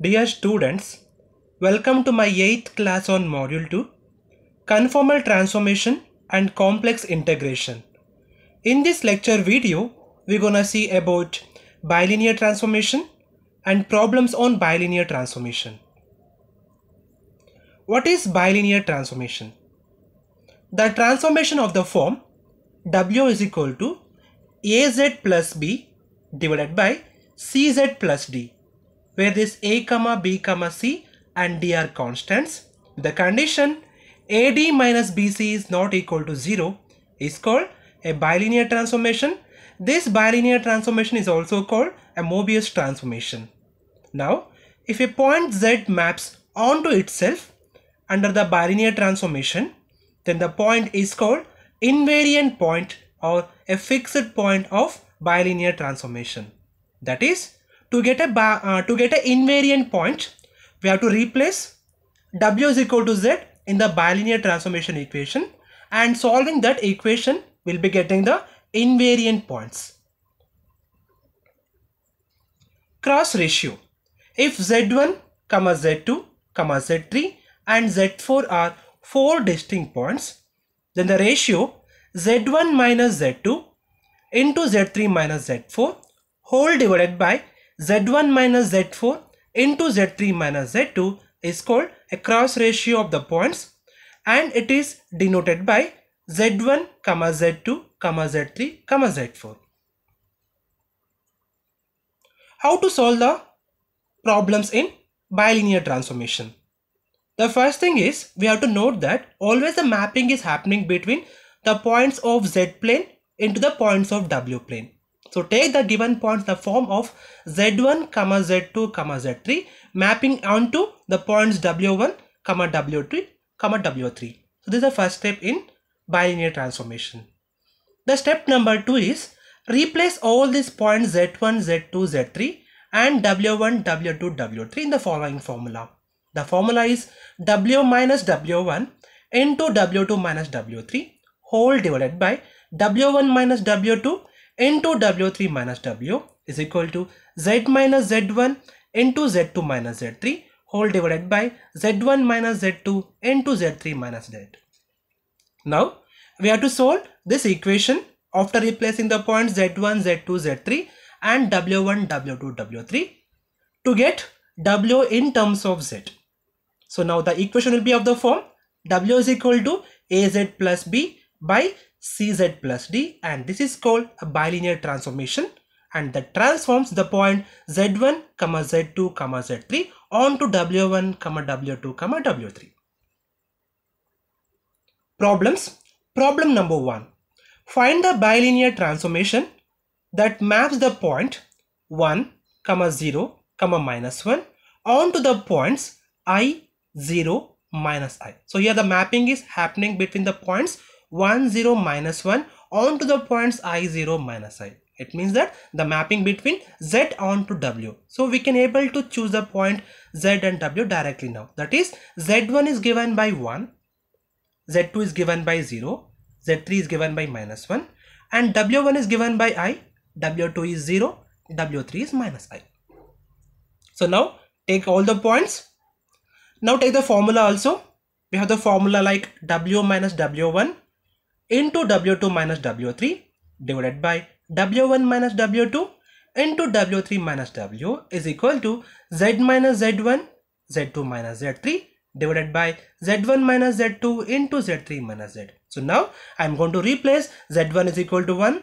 Dear students, welcome to my 8th class on Module 2, Conformal Transformation and Complex Integration. In this lecture video, we're gonna see about bilinear transformation and problems on bilinear transformation. What is bilinear transformation? The transformation of the form W is equal to AZ plus B divided by CZ plus D, where this A, B, C and D are constants. The condition AD minus BC is not equal to 0 is called a bilinear transformation. This bilinear transformation is also called a Mobius transformation. Now, if a point Z maps onto itself under the bilinear transformation, then the point is called invariant point or a fixed point of bilinear transformation. That is, to get an invariant point, we have to replace W is equal to Z in the bilinear transformation equation, and solving that equation will be getting the invariant points. Cross ratio. If Z1, Z2, Z3 and Z4 are 4 distinct points, then the ratio Z1 minus Z2 into Z3 minus Z4 whole divided by Z1 minus Z4 into Z3 minus Z2 is called a cross ratio of the points, and it is denoted by Z1, Z2, Z3, Z4. How to solve the problems in bilinear transformation? The first thing is we have to note that always the mapping is happening between the points of Z plane into the points of W plane. So take the given points in the form of Z1, Z2, Z3 mapping onto the points W1, W2, W3. So this is the first step in bilinear transformation. The step number 2 is replace all these points Z1, Z2, Z3 and W1, W2, W3 in the following formula. The formula is W minus W1 into W2 minus W3 whole divided by W1 minus W2 into W3 minus W is equal to Z minus Z1 into Z2 minus Z3 whole divided by Z1 minus Z2 into Z3 minus Z. Now we have to solve this equation after replacing the points Z1, Z2, Z3 and W1, W2, W3 to get W in terms of Z. So now the equation will be of the form W is equal to AZ plus B by CZ plus D, and this is called a bilinear transformation, and that transforms the point Z1, Z2, Z3 onto W1, W2, W3. Problems. Problem number 1. Find the bilinear transformation that maps the point 1, 0, minus 1 onto the points I, 0, minus I. So here the mapping is happening between the points 1, 0, minus 1 onto the points I, 0, minus I. It means that the mapping between Z onto W. So we can able to choose the point Z and W directly now. That is, Z1 is given by 1, Z2 is given by 0, Z3 is given by minus 1 and W1 is given by I, W2 is 0, W3 is minus I. So now take all the points. Now take the formula also. We have the formula like W minus W1 into W2 minus W3 divided by W1 minus W2 into W3 minus W is equal to Z minus Z1, Z2 minus Z3 divided by Z1 minus Z2 into Z3 minus Z. So now I am going to replace Z1 is equal to 1,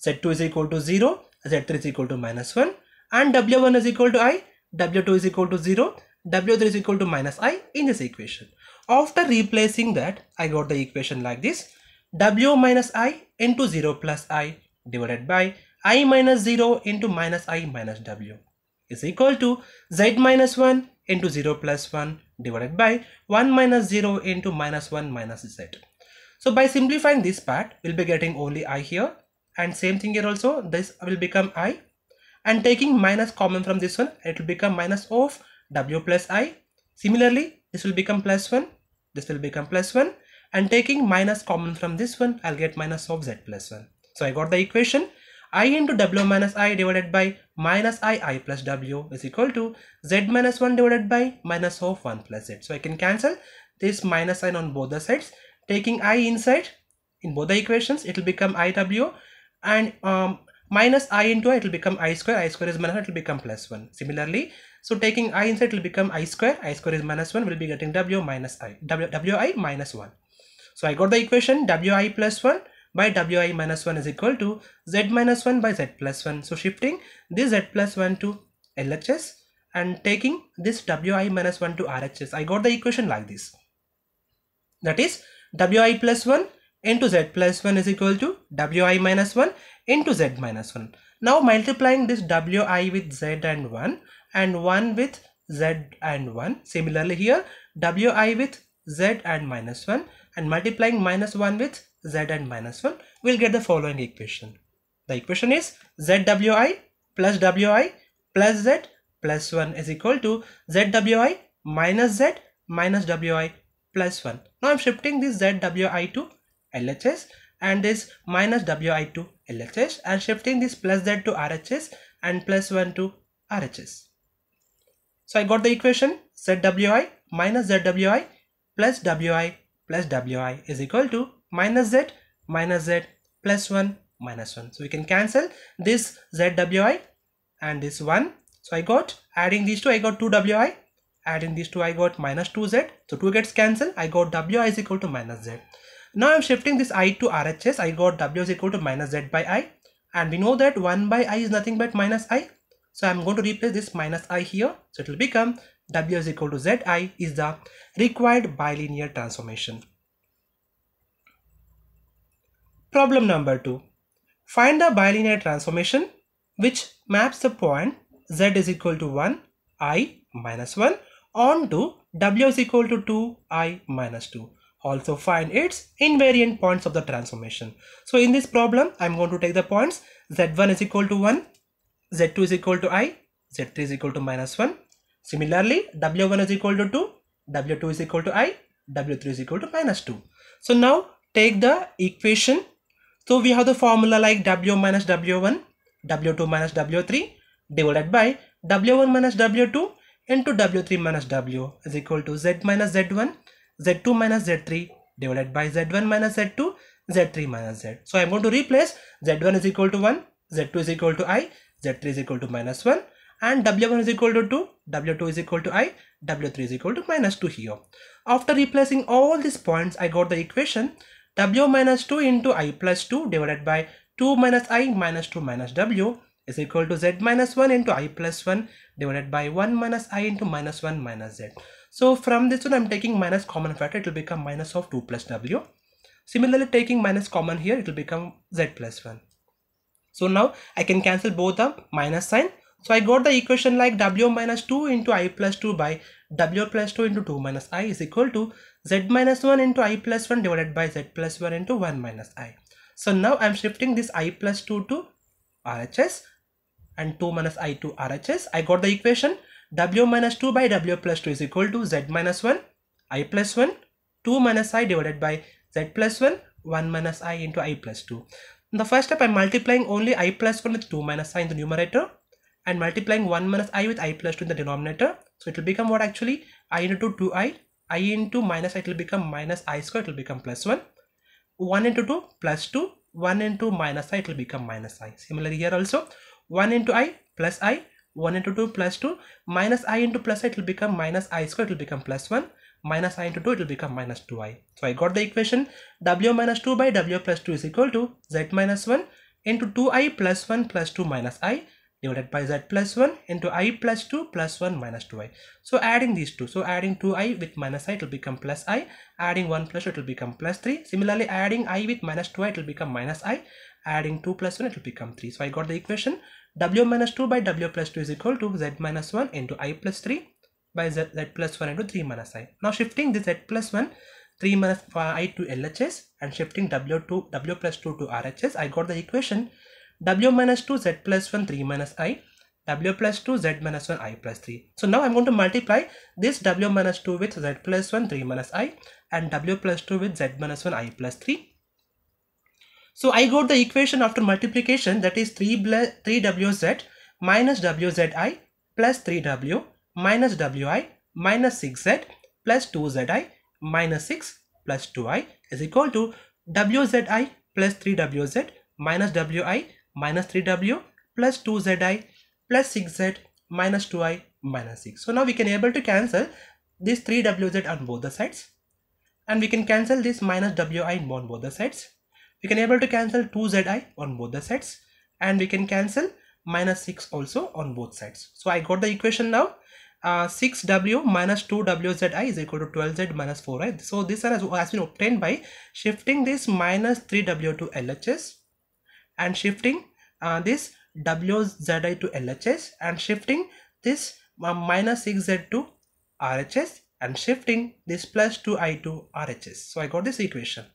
Z2 is equal to 0, Z3 is equal to minus 1 and W1 is equal to I, W2 is equal to 0, W3 is equal to minus I in this equation. After replacing that, I got the equation like this: W minus I into 0 plus I divided by I minus 0 into minus I minus W is equal to Z minus 1 into 0 plus 1 divided by 1 minus 0 into minus 1 minus Z. So by simplifying this part, we'll be getting only I here, and same thing here also, this will become I, and taking minus common from this one, it will become minus of W plus I. Similarly, this will become plus 1, this will become plus 1, and taking minus common from this one, I'll get minus of Z plus 1. So I got the equation I into W minus I divided by minus I plus W is equal to Z minus 1 divided by minus of 1 plus Z. So I can cancel this minus sign on both the sides. Taking I inside in both the equations, it will become IW, and minus I into I, it will become I square is minus 1, it will become plus 1. Similarly, so taking I inside, it will become I square is minus 1, will be getting W minus I, Wi minus 1. So I got the equation Wi plus 1 by Wi minus 1 is equal to Z minus 1 by Z plus 1. So shifting this Z plus 1 to LHS and taking this Wi minus 1 to RHS, I got the equation like this. That is Wi plus 1 into Z plus 1 is equal to Wi minus 1 into Z minus 1. Now multiplying this Wi with Z and 1 and 1 with Z and 1. Similarly here Wi with Z and minus 1 and multiplying minus 1 with Z and minus 1, we'll get the following equation. The equation is ZWi plus Wi plus Z plus 1 is equal to ZWi minus Z minus Wi plus 1. Now I'm shifting this ZWi to LHS and this minus Wi to LHS and shifting this plus Z to RHS and plus 1 to RHS. So I got the equation ZWi minus ZWi plus Wi is equal to minus Z plus 1 minus 1. So we can cancel this ZWi and this 1. So I got, adding these two, I got 2Wi. Adding these two, I got minus 2Z. So 2 gets cancelled. I got Wi is equal to minus Z. Now I'm shifting this I to RHS. I got W is equal to minus Z by I. And we know that 1 by I is nothing but minus I. So I'm going to replace this minus I here. So it will become W is equal to Zi is the required bilinear transformation. Problem number 2. Find the bilinear transformation which maps the point Z is equal to 1, I minus 1 onto W is equal to 2, I minus 2. Also find its invariant points of the transformation. So in this problem, I'm going to take the points Z1 is equal to 1, Z2 is equal to I, Z3 is equal to minus 1. Similarly, W1 is equal to 2, W2 is equal to I, W3 is equal to minus 2. So now take the equation. So we have the formula like W minus W1, W2 minus W3 divided by W1 minus W2 into W3 minus W is equal to Z minus Z1, Z2 minus Z3 divided by Z1 minus Z2, Z3 minus Z. So I am going to replace Z1 is equal to 1, Z2 is equal to I, Z3 is equal to minus 1 and W1 is equal to 2, W2 is equal to I, W3 is equal to minus 2 here. After replacing all these points, I got the equation W minus 2 into I plus 2 divided by 2 minus I minus 2 minus W is equal to Z minus 1 into I plus 1 divided by 1 minus I into minus 1 minus Z. So from this one I'm taking minus common factor, it will become minus of 2 plus W. Similarly, taking minus common here, it will become Z plus 1. So now I can cancel both the minus sign. So I got the equation like W minus 2 into I plus 2 by W plus 2 into 2 minus I is equal to Z minus 1 into I plus 1 divided by Z plus 1 into 1 minus I. So now I'm shifting this I plus 2 to RHS and 2 minus I to RHS. I got the equation W minus 2 by W plus 2 is equal to Z minus 1, I plus 1, 2 minus I divided by Z plus 1, 1 minus I into I plus 2. In the first step, I'm multiplying only I plus 1 with 2 minus I in the numerator and multiplying 1 minus I with I plus 2 in the denominator. So it will become what actually? I into 2I, I into minus I, it will become minus I square, it will become plus 1. 1 into 2 plus 2, 1 into minus I, it will become minus I. Similarly here also, 1 into I plus I, 1 into 2 plus 2, minus I into plus I, it will become minus I square, it will become plus 1, minus I into 2, it will become minus 2I. So I got the equation W minus 2 by W plus 2 is equal to Z minus 1 into 2I plus 1 plus 2 minus I divided by Z plus 1 into I plus 2 plus 1 minus 2I. So adding these two, so adding 2I with minus I, it will become plus I, adding 1 plus 2, it will become plus 3. Similarly, adding I with minus 2I, it will become minus I, adding 2 plus 1, it will become 3. So I got the equation W minus 2 by W plus 2 is equal to Z minus 1 into I plus 3 by Z plus 1 into 3 minus I. Now shifting this Z plus 1, 3 minus I to LHS and shifting W plus 2 to RHS, I got the equation W minus 2 Z plus 1 3 minus I, W plus 2 Z minus 1 I plus 3. So now I'm going to multiply this W minus 2 with Z plus 1 3 minus I and W plus 2 with Z minus 1 I plus 3. So I got the equation after multiplication, that is 3wz minus wzi plus 3w minus wi minus 6z plus 2zi minus 6 plus 2i is equal to wzi plus 3wz minus wi minus 3w plus 2zi plus 6z minus 2i minus 6. So now we can able to cancel this 3wz on both the sides, and we can cancel this minus wi on both the sides. We can able to cancel 2zi on both the sides, and we can cancel minus 6 also on both sides. So I got the equation now. 6w minus 2wzi is equal to 12z minus 4i. So this has been obtained by shifting this minus 3w to LHS, and shifting this wzi to LHS, and shifting this minus 6z to RHS, and shifting this plus 2i to RHS. So I got this equation.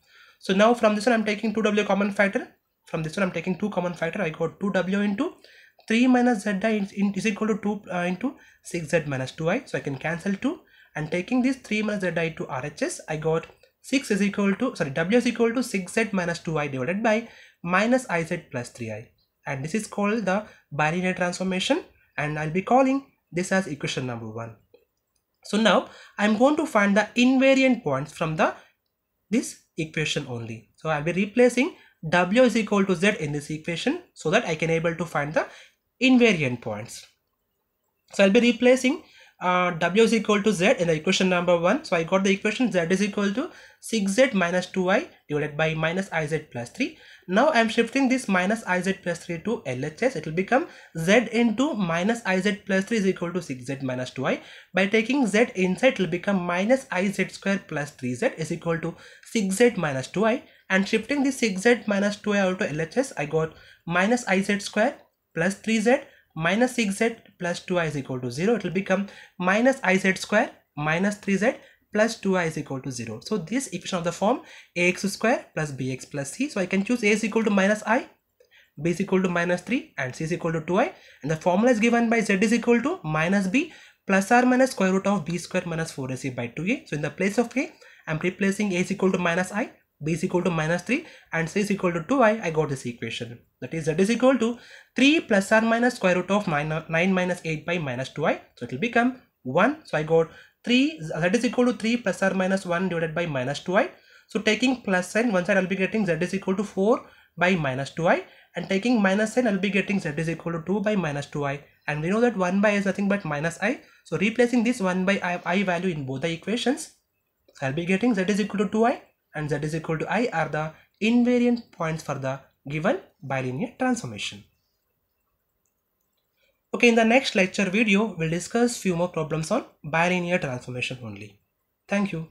So now from this one I'm taking 2w common factor. From this one I'm taking 2 common factor. I got 2w into 3 minus zi is equal to 2 into 6z minus 2i. So I can cancel 2, and taking this 3 minus zi to RHS, I got 6 is equal to, w is equal to 6z minus 2i divided by minus iz plus 3i. And this is called the bilinear transformation, and I'll be calling this as equation number 1. So now I'm going to find the invariant points from this equation only. So I'll be replacing w is equal to z in this equation so that I can able to find the invariant points. So I'll be replacing w is equal to z in the equation number 1. So I got the equation z is equal to 6z minus 2i divided by minus iz plus 3. Now I am shifting this minus iz plus 3 to LHS. It will become z into minus iz plus 3 is equal to 6z minus 2i. By taking z inside, it will become minus iz square plus 3z is equal to 6z minus 2i. And shifting this 6z minus 2i out to LHS, I got minus iz square plus 3z minus 6z plus 2i is equal to 0. It will become minus iz square minus 3z plus 2i is equal to 0. So this equation of the form ax square plus bx plus c. So I can choose a is equal to minus I, b is equal to minus 3, and c is equal to 2i. And the formula is given by z is equal to minus b plus or minus square root of b square minus 4ac by 2a. So in the place of a, I am replacing a is equal to minus I, b is equal to minus 3, and c is equal to 2i. I got this equation. That is, z is equal to 3 plus or minus square root of 9 minus 8 by minus 2i. So it will become 1. So I got 3, z is equal to 3 plus or minus 1 divided by minus 2i. So taking plus sign, one side I will be getting z is equal to 4 by minus 2i, and taking minus sign I will be getting z is equal to 2 by minus 2i. And we know that 1 by is nothing but minus I. So replacing this 1 by I value in both the equations, I will be getting z is equal to 2i and z is equal to I are the invariant points for the given bilinear transformation. Okay, in the next lecture video, we'll discuss few more problems on bilinear transformation only. Thank you.